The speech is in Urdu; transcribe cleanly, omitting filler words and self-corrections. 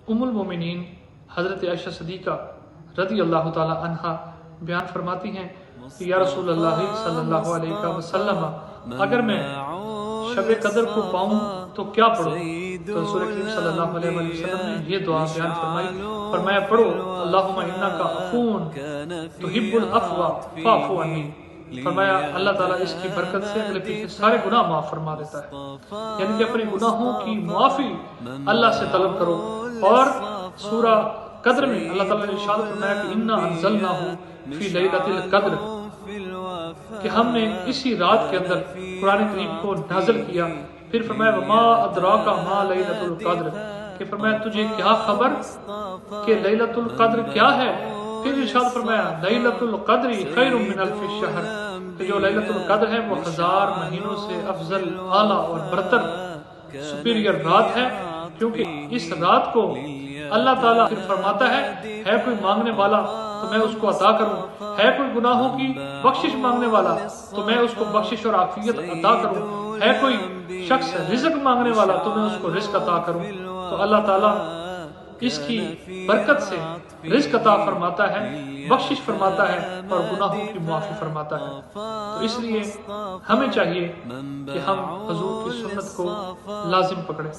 ام المومنین حضرت عائشہ صدیقہ رضی اللہ تعالی عنہا بیان فرماتی ہیں کہ یا رسول اللہ صلی اللہ علیہ وسلم، اگر میں شب قدر کو پاؤں تو کیا پڑھوں؟ تو رسول کریم صلی اللہ علیہ وسلم نے یہ دعا بیان فرمائی، فرمایا پڑھو اللہم انک عفو تحب العفو فاعف عنی۔ فرمایا اللہ تعالیٰ اس کی برکت سے اگلے پیچھے سارے گناہ معاف فرما دیتا ہے، یعنی کہ اپنے گناہوں کی معافی اللہ سے طلب کرو۔ اور سورہ قدر میں اللہ تعالیٰ نے ارشاد فرمایا کہ انا انزلناہ فی لیلۃ القدر، کہ ہم نے اسی رات کے اندر قرآن کریم کو نازل کیا۔ پھر فرمایا وما ادراک ما لیلۃ القدر، کہ فرمایا تجھے کیا خبر کہ لیلۃ القدر کیا ہے؟ پھر ارشاد فرمایا لیلۃ القدر خیر من الف شہر، کہ جو لیلۃ القدر ہے وہ 1000 مہینوں سے افضل، اعلیٰ اور برتر سپیریئر رات ہے، کیونکہ اس رات کو اللہ تعالیٰ پھر فرماتا ہے کوئی مانگنے والا تو میں اس کو عطا کروں، ہے کوئی گناہوں کی بخشش مانگنے والا تو میں اس کو بخشش اور عافیت عطا کروں، ہے کوئی شخص رزق مانگنے والا تو میں اس کو رزق عطا کروں۔ تو اللہ تعالیٰ اس کی برکت سے رزق عطا فرماتا ہے، بخشش فرماتا ہے اور گناہوں کی معافی فرماتا ہے۔ تو اس لیے ہمیں چاہیے کہ ہم حضور کی سنت کو لازم پکڑیں۔